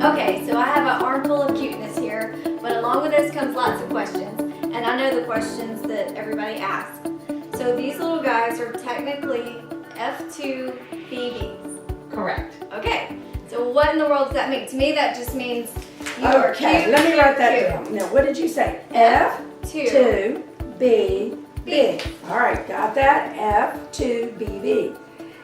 Okay, so I have an armful of cuteness here, but along with this comes lots of questions. And I know the questions that everybody asks. So these little guys are technically F2BBs. Correct. Okay, so what in the world does that mean? To me, that just means you are cute. Okay, let me write that down. Now, what did you say? F2BB. All right, got that? F2BB.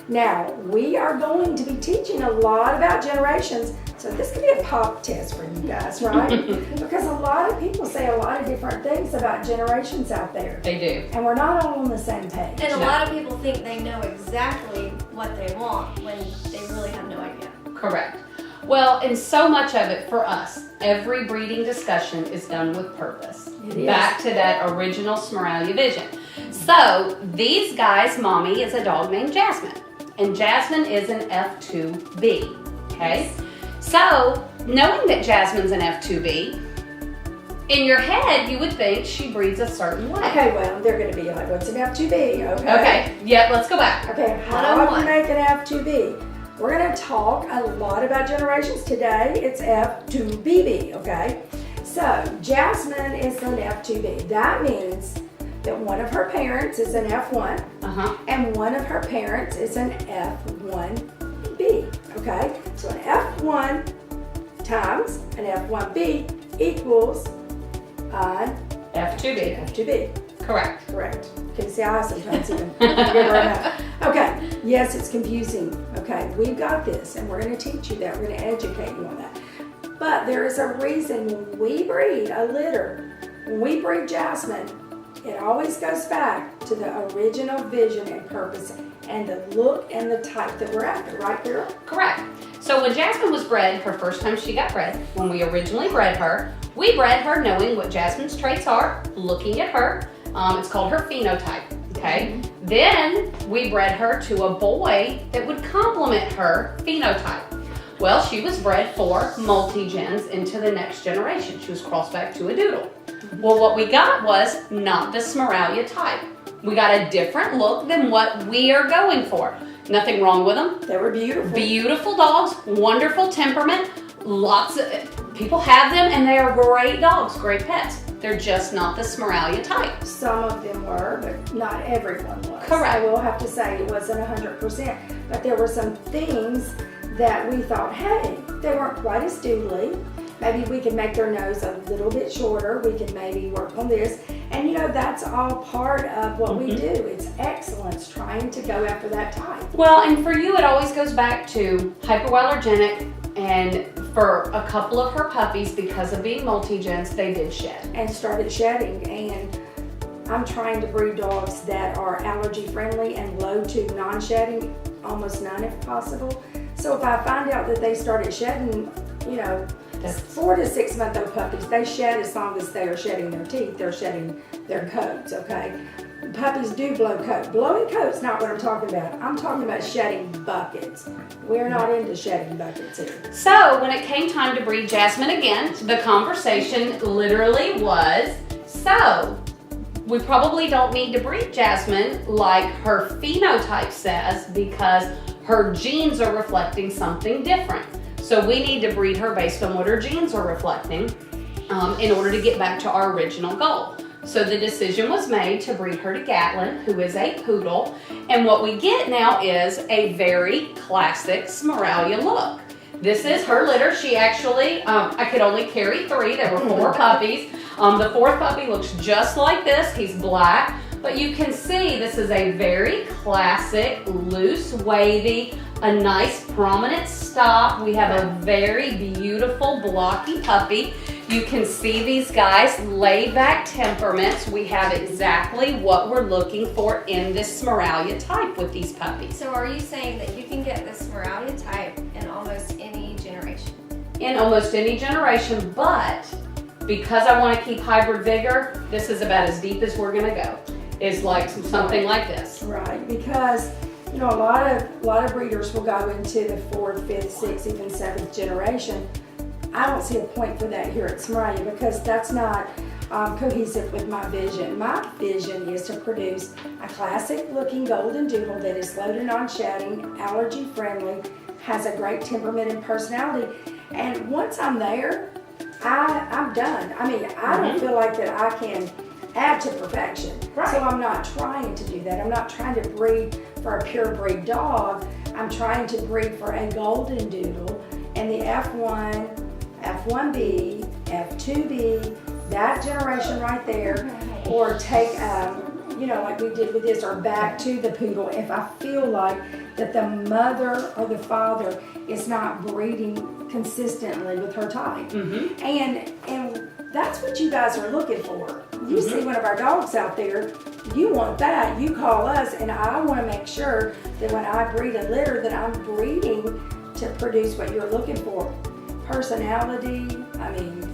Now, we are going to be teaching a lot about generations, so this could be a pop test for you guys, right? Because a lot of people say a lot of different things about generations out there. They do. And we're not all on the same page. And a lot of people think they know exactly what they want when they really have no idea. Correct. Well, and so much of it for us, every breeding discussion is done with purpose. It is. Back to that original Smeraglia vision. So these guys, mommy is a dog named Jasmine, and Jasmine is an F2B. Okay. So knowing that Jasmine's an F2B, in your head you would think she breeds a certain way. Okay, well, they're going to be like, what's an F2B? Okay. Yeah. Let's go back. Okay, how do you make an F2B? We're going to talk a lot about generations today. It's F2BB, okay? So, Jasmine is an F2B. That means that one of her parents is an F1, and one of her parents is an F1B, okay? So, an F1 times an F1B equals an F2B. F2B. Correct. Correct. Okay, see, I sometimes even figure it out. Okay, yes, it's confusing. Okay, we've got this, and we're going to teach you that. We're going to educate you on that. But there is a reason when we breed a litter, when we breed Jasmine, it always goes back to the original vision and purpose and the look and the type that we're after, right, Carol? Correct. So when Jasmine was bred, her first time she got bred, when we originally bred her, we bred her knowing what Jasmine's traits are, looking at her. It's called her phenotype, okay? Then we bred her to a boy that would complement her phenotype. Well, she was bred for multi-gens into the next generation. She was crossed back to a doodle. Well, what we got was not the Smeraglia type. We got a different look than what we are going for. Nothing wrong with them. They were beautiful. Beautiful dogs, wonderful temperament. Lots of people have them and they are great dogs, great pets. They're just not the Smeraglia type. Some of them were, but not everyone was. Correct. I will have to say it wasn't 100%, but there were some things that we thought, hey, they weren't quite as doodly. Maybe we could make their nose a little bit shorter. We could maybe work on this. And you know, that's all part of what we do. It's excellence, trying to go after that type. Well, and for you, it always goes back to hyperallergenic, and for a couple of her puppies, because of being multi-gens, they did shed. And started shedding. And I'm trying to breed dogs that are allergy friendly and low to non-shedding, almost none if possible. So if I find out that they started shedding, you know, 4 to 6 month old puppies, they shed as long as they are shedding their teeth, they're shedding their coats, okay? Puppies do blow coat. Blowing coat's not what I'm talking about. I'm talking about shedding buckets. We're not into shedding buckets here. So when it came time to breed Jasmine again, the conversation literally was, so we probably don't need to breed Jasmine like her phenotype says because her genes are reflecting something different. So we need to breed her based on what her genes are reflecting in order to get back to our original goal. So the decision was made to breed her to Gatlin, who is a poodle. And what we get now is a very classic Smeraglia look. This is her litter. She actually, I could only carry 3. There were 4 puppies. The 4th puppy looks just like this. He's black. But you can see this is a very classic, loose, wavy, a nice prominent stop. We have a very beautiful blocky puppy. You can see these guys laid back temperaments. We have exactly what we're looking for in this Smeraglia type with these puppies. So are you saying that you can get the Smeraglia type in almost any generation? In almost any generation, but because I want to keep hybrid vigor, this is about as deep as we're going to go. Is like something like this. Right, because you know a lot of breeders will go into the 4th, 5th, 6th, even 7th generation. I don't see a point for that here at Smeraglia because that's not cohesive with my vision. My vision is to produce a classic looking golden doodle that is slow to non-shedding, allergy friendly, has a great temperament and personality. And once I'm there, I'm done. I mean, I don't feel like that I can add to perfection. Right. So I'm not trying to do that. I'm not trying to breed for a pure breed dog. I'm trying to breed for a golden doodle. And the F1, F2BB, F2BB, that generation right there, or take, like we did with this, or back to the poodle. If I feel like that the mother or the father is not breeding consistently with her type. And that's what you guys are looking for. You see one of our dogs out there, you want that, you call us, and I want to make sure that when I breed a litter that I'm breeding to produce what you're looking for. Personality, I mean,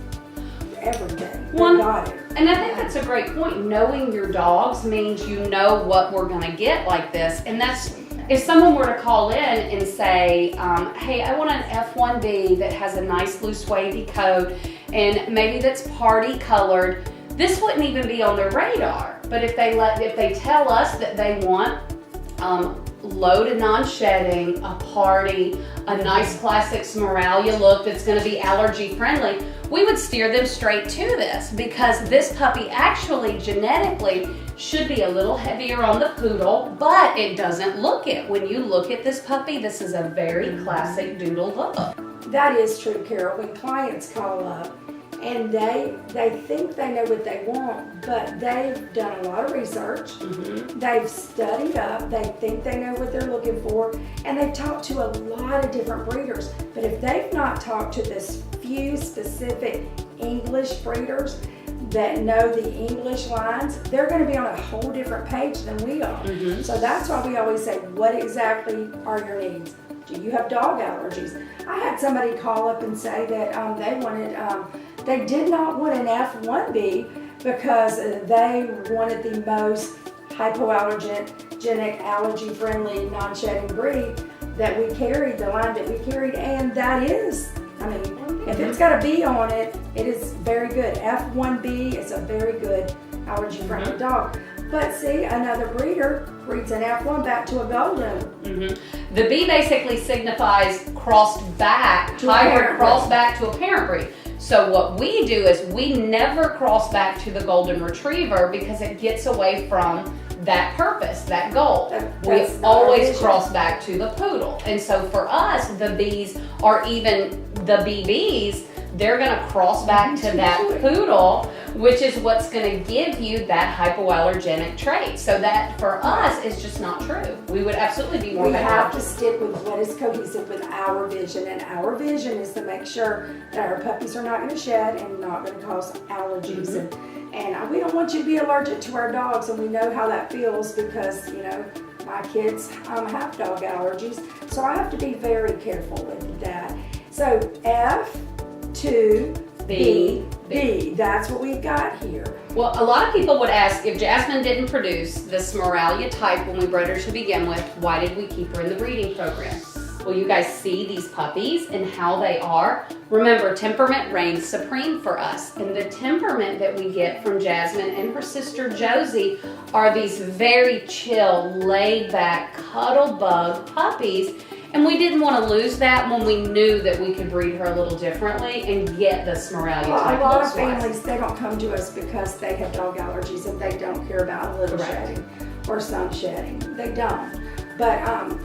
everything. We got it. And I think that's a great point. Knowing your dogs means you know what we're going to get like this. And that's, if someone were to call in and say, hey, I want an F1B that has a nice loose wavy coat and maybe that's party colored, this wouldn't even be on their radar. But if they tell us that they want low to non-shedding, a party, a nice classic Smeraglia look that's going to be allergy friendly, we would steer them straight to this, because this puppy actually genetically should be a little heavier on the poodle, but it doesn't look it. When you look at this puppy, this is a very classic doodle look. That is true, Carol. When clients call up and they think they know what they want, but they've done a lot of research, they've studied up, they think they know what they're looking for, and they've talked to a lot of different breeders. But if they've not talked to this few specific English breeders that know the English lines, they're going to be on a whole different page than we are. So that's why we always say, what exactly are your needs? Do you have dog allergies? I had somebody call up and say that they did not want an F1B because they wanted the most hypoallergenic, allergy-friendly, non-shedding breed that we carried, the line that we carried, and that is, I mean, if it's got a B on it, it is very good. F1B is a very good allergy-friendly dog. But see, another breeder breeds an F1 back to a golden. The B basically signifies crossed back, hybrid crossed back to a parent breed. So what we do is we never cross back to the golden retriever because it gets away from that purpose, that goal. We always cross back to the poodle. And so for us, the Bs, or even the BBs, they're going to cross back to that poodle, which is what's going to give you that hypoallergenic trait. So that for us is just not true. We would absolutely be more. We have to stick with what is cohesive with our vision, and our vision is to make sure that our puppies are not going to shed and not going to cause allergies. And we don't want you to be allergic to our dogs, and we know how that feels because, my kids have dog allergies. So I have to be very careful with that. So F2BB, that's what we've got here. Well, a lot of people would ask, if Jasmine didn't produce the Smeraglia type when we bred her to begin with, why did we keep her in the breeding program? Well, you guys see these puppies and how they are. Remember, temperament reigns supreme for us. And the temperament that we get from Jasmine and her sister Josie are these very chill, laid back, cuddle bug puppies. And we didn't want to lose that when we knew that we could breed her a little differently and get the Smeraglia type. A lot of families, they don't come to us because they have dog allergies and they don't care about a little shedding or some shedding. They don't. But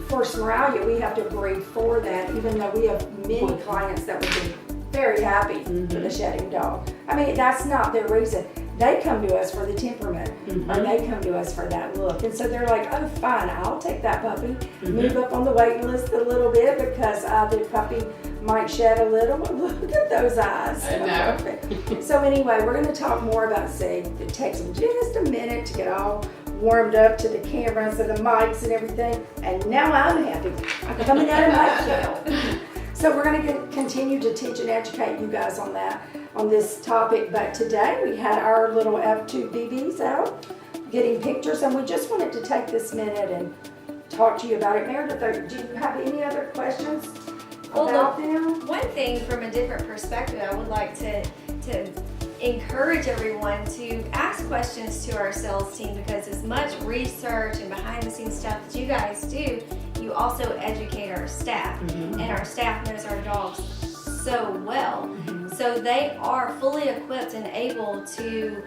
for Smeraglia, we have to breed for that, even though we have many clients that would be very happy with a shedding dog. I mean, that's not their reason. They come to us for the temperament, or they come to us for that look. And so they're like, oh, fine, I'll take that puppy, move up on the waiting list a little bit because the puppy might shed a little. Look at those eyes. I know. So anyway, we're going to talk more about seed. It takes them just a minute to get all warmed up to the cameras and the mics and everything. And now I'm happy. I'm coming out of my shell. So we're going to continue to teach and educate you guys on that, on this topic. But today we had our little F2BBs out getting pictures, and we just wanted to take this minute and talk to you about it. Meredith, do you have any other questions about them? One thing from a different perspective I would like to encourage everyone to ask questions to our sales team, because as much research and behind the scenes stuff that you guys do, you also educate our staff, and our staff knows our dogs so well. So they are fully equipped and able to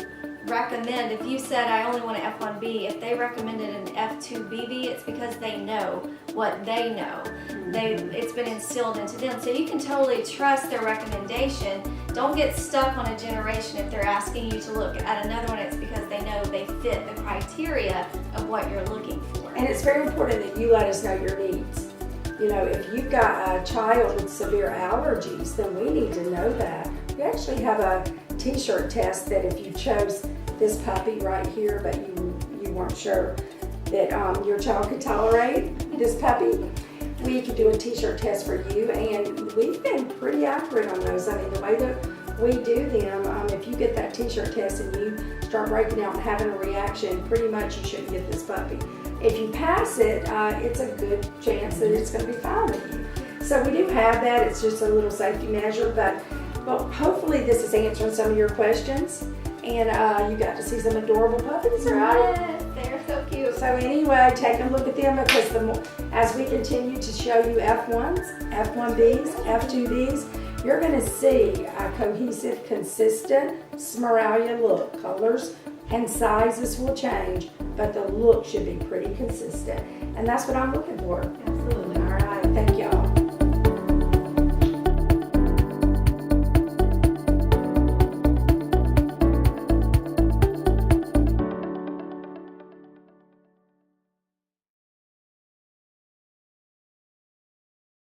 recommend. If you said I only want an F1B, if they recommended an F2BB, it's because they know what they know. It's been instilled into them. So you can totally trust their recommendation. Don't get stuck on a generation. If they're asking you to look at another one, it's because they know they fit the criteria of what you're looking for. And it's very important that you let us know your needs. You know, if you've got a child with severe allergies, then we need to know that. We actually have a t-shirt test that if you chose this puppy right here, but you weren't sure that your child could tolerate this puppy, we could do a t-shirt test for you, and we've been pretty accurate on those. I mean, the way that we do them, if you get that t-shirt test and you start breaking out and having a reaction, pretty much you shouldn't get this puppy. If you pass it, it's a good chance that it's going to be fine with you. So we do have that. It's just a little safety measure, but well, hopefully this is answering some of your questions, and you got to see some adorable puppies, right? Yes, they're so cute. So anyway, take a look at them, because as we continue to show you F1s, F1Bs, F2Bs, you're going to see a cohesive, consistent Smeraglia look. Colors and sizes will change, but the look should be pretty consistent. And that's what I'm looking for.